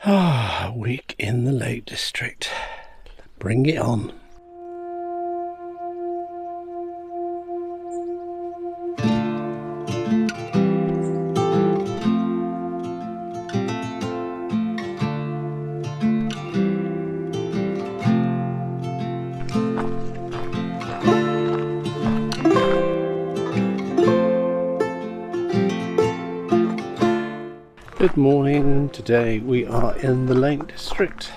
Ah, a week in the Lake District. Bring it on. Good morning. Today we are in the Lake District.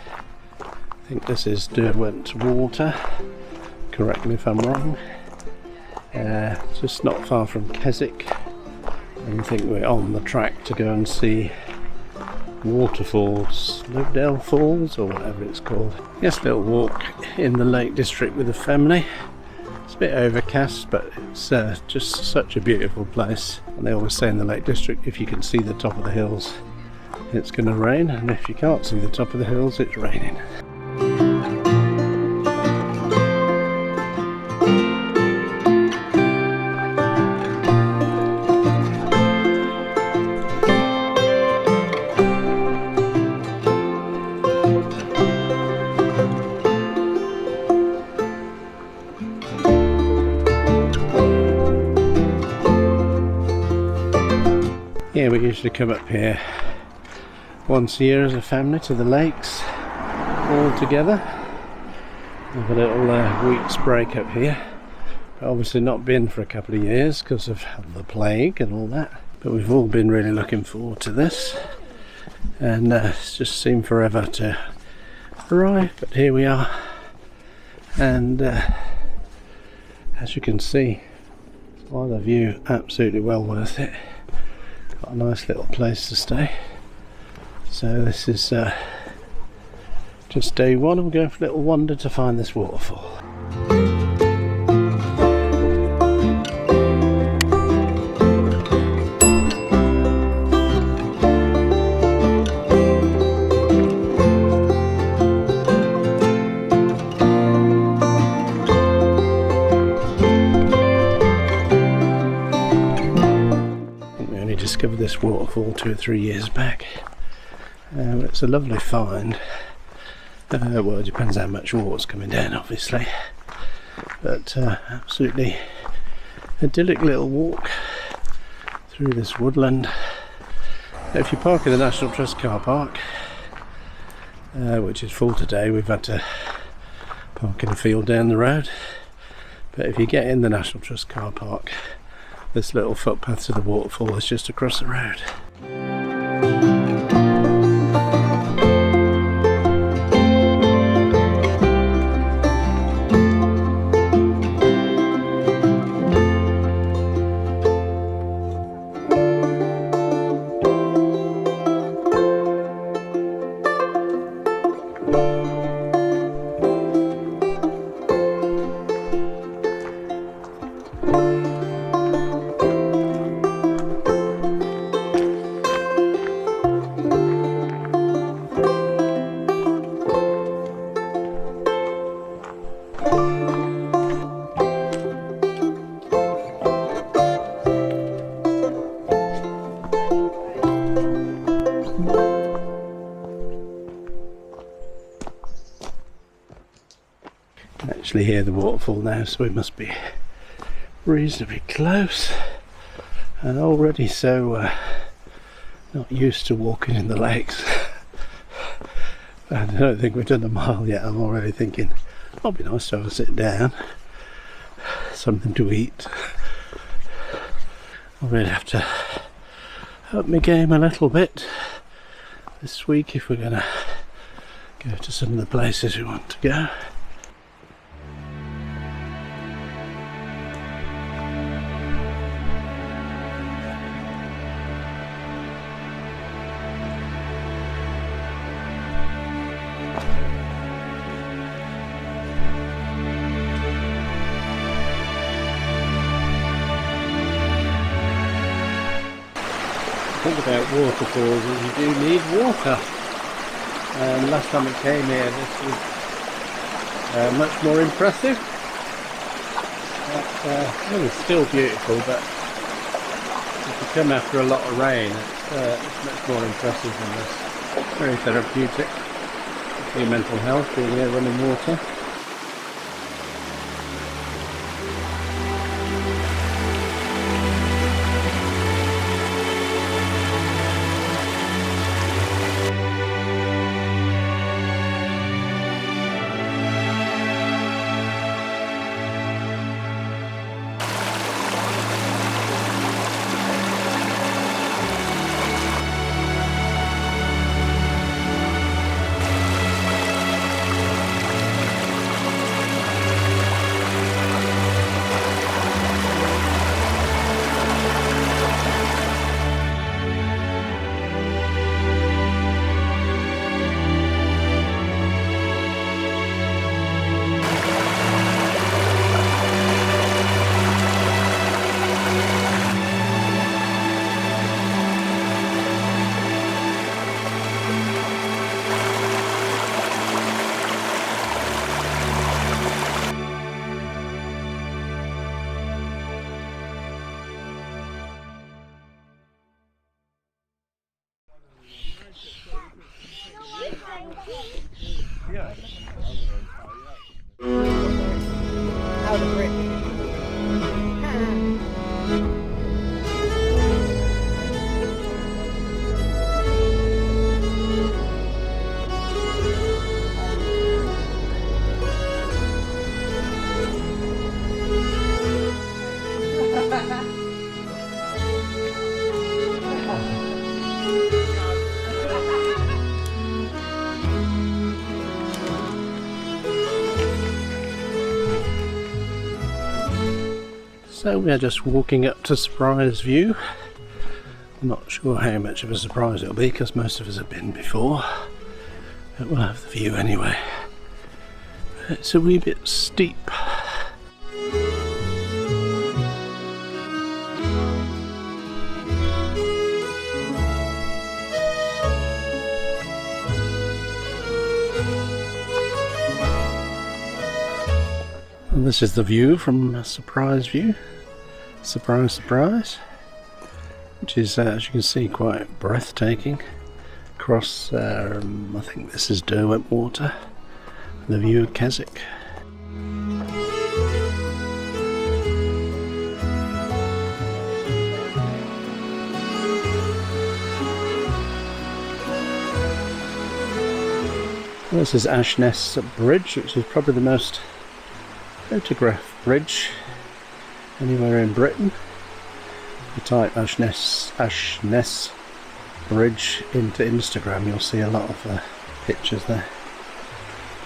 I think this is Derwentwater. Correct me if I'm wrong. Just not far from Keswick. I think we're on the track to go and see waterfalls, Lodore Falls or whatever it's called. Yes, little walk in the Lake District with the family. It's a bit overcast, but it's just such a beautiful place. And they always say in the Lake District, if you can see the top of the hills, it's going to rain, and if you can't see the top of the hills, it's raining. Yeah, we usually come up here once a year as a family to the lakes, all together. Have a little week's break up here. But obviously not been for a couple of years because of the plague and all that. But we've all been really looking forward to this, and it's just seemed forever to arrive. But here we are, and as you can see, while the view absolutely well worth it. Got a nice little place to stay. So this is just day one. I'm going for a little wander to find this waterfall. Discovered this waterfall 2 or 3 years back. It's a lovely find. Well, it depends how much water's coming down, obviously, but absolutely idyllic little walk through this woodland. If you park in the National Trust car park, which is full today, we've had to park in a field down the road, but if you get in the National Trust car park, this little footpath to the waterfall is just across the road. Actually hear the waterfall now, so we must be reasonably close, and already so not used to walking in the lakes. I don't think we've done a mile yet. I'm already thinking it'll be nice to have a sit down, something to eat. I'll really have to up my game a little bit this week if we're gonna go to some of the places we want to go. Think about waterfalls is you do need water, and last time I came here this was much more impressive. Well, it's still beautiful, but you can come after a lot of rain. It's much more impressive than this. Very therapeutic for your mental health, being near running water. Out of it. So we are just walking up to Surprise View. I'm not sure how much of a surprise it'll be because most of us have been before, but we'll have the view anyway. It's a wee bit steep. And this is the view from Surprise View. Surprise, surprise. Which is, as you can see, quite breathtaking. Across, I think this is Derwentwater. The view of Keswick. This is Ashness Bridge, which is probably the most photographed bridge anywhere in Britain. If you type Ashness Bridge into Instagram, you'll see a lot of pictures there.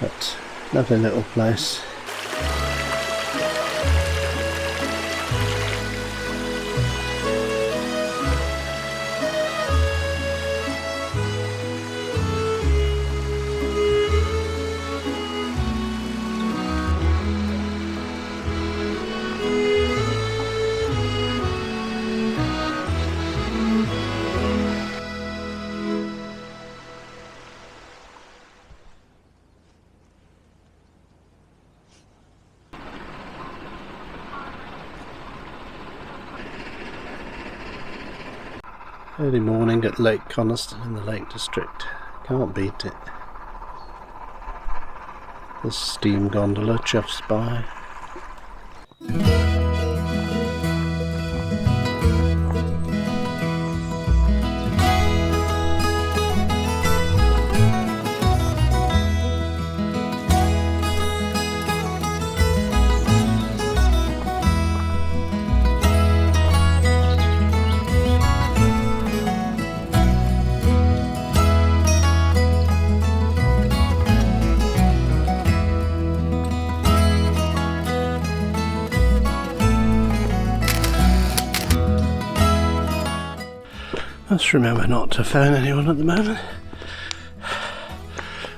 But lovely little place. Early morning at Lake Coniston in the Lake District. Can't beat it. The steam gondola chuffs by. Must remember not to phone anyone at the moment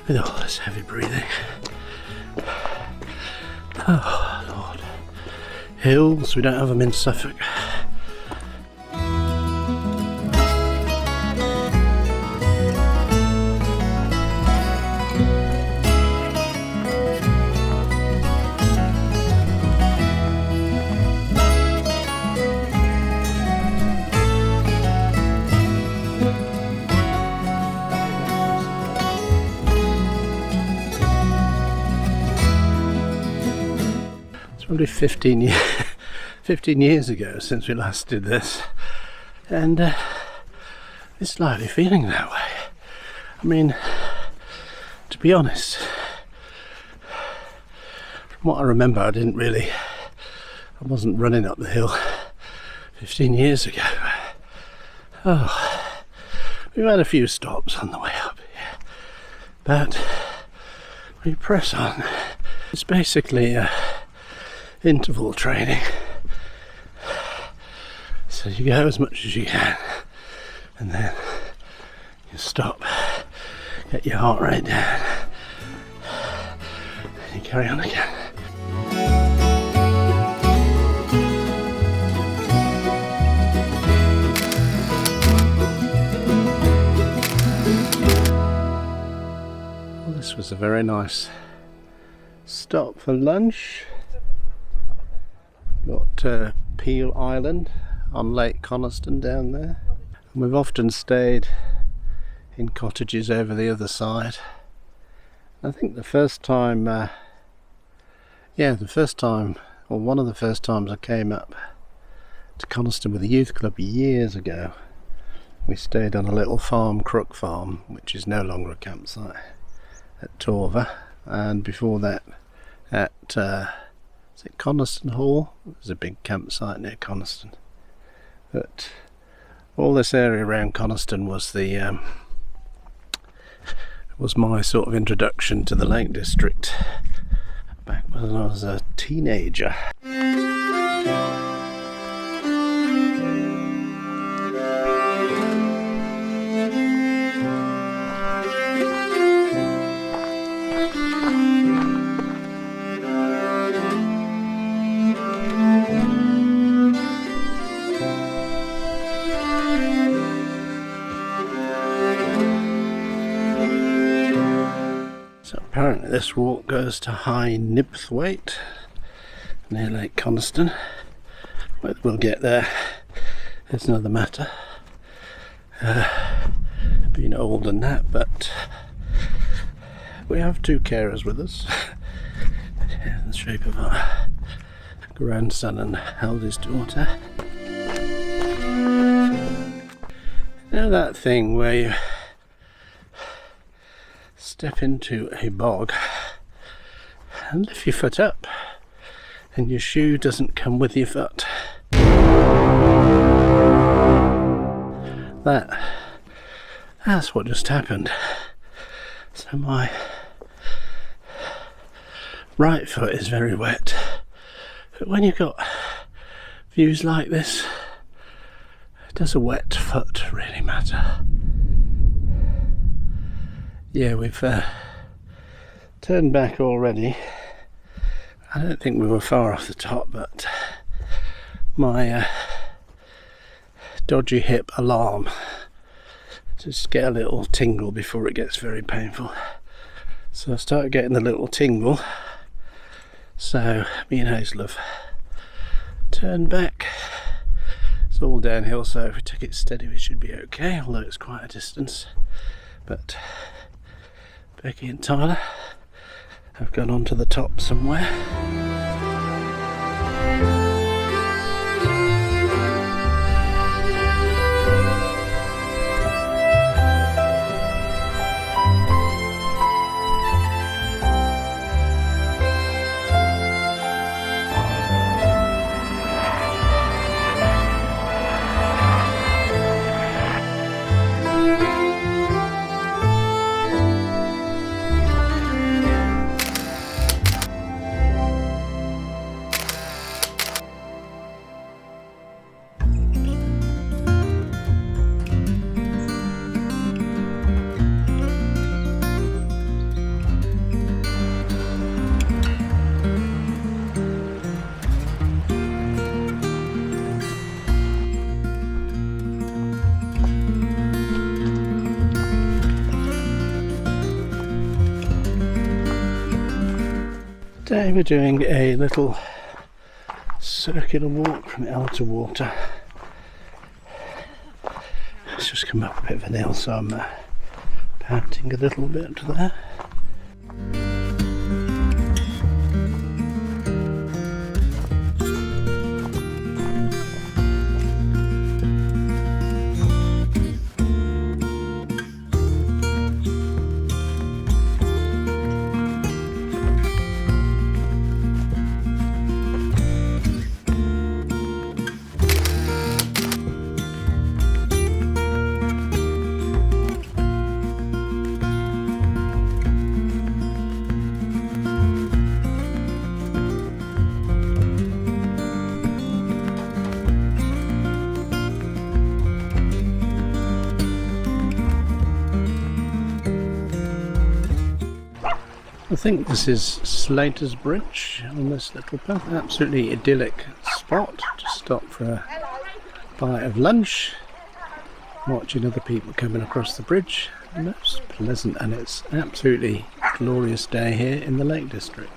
with all this heavy breathing. Oh Lord. Hills, we don't have them in Suffolk. probably 15 years ago since we last did this, and it's slightly feeling that way. I mean, to be honest, from what I remember, I wasn't running up the hill 15 years ago. Oh, we've had a few stops on the way up here, but we press on. It's basically interval training. So you go as much as you can, and then you stop, get your heart rate down, and you carry on again. Well, this was a very nice stop for lunch. Got Peel Island on Lake Coniston down there, and we've often stayed in cottages over the other side. I think the first time, one of the first times I came up to Coniston with the youth club years ago, we stayed on a little farm, Crook Farm, which is no longer a campsite, at Torver, and before that at is it Coniston Hall? There's a big campsite near Coniston. But all this area around Coniston was was my sort of introduction to the Lake District back when I was a teenager. Apparently this walk goes to High Nibthwaite near Lake Coniston. Whether we'll get there is another matter. Being old and that, but we have two carers with us in the shape of our grandson and eldest daughter. You know that thing where you step into a bog and lift your foot up and your shoe doesn't come with your foot? That's what just happened. So my right foot is very wet, but when you've got views like this, does a wet foot really matter? Yeah, we've turned back already. I don't think we were far off the top, but my dodgy hip alarm just get a little tingle before it gets very painful. So I started getting the little tingle. So me and Hazel have turned back. It's all downhill, so if we take it steady we should be okay, although it's quite a distance. But Becky and Tyler have gone on to the top somewhere. Today we're doing a little circular walk from Elterwater. It's just come up a bit of an hill, so I'm panting a little bit there. I think this is Slaters Bridge on this little path. Absolutely idyllic spot. Just stop for a bite of lunch, watching other people coming across the bridge. Most pleasant, and it's absolutely glorious day here in the Lake District.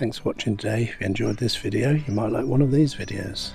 Thanks for watching today. If you enjoyed this video, you might like one of these videos.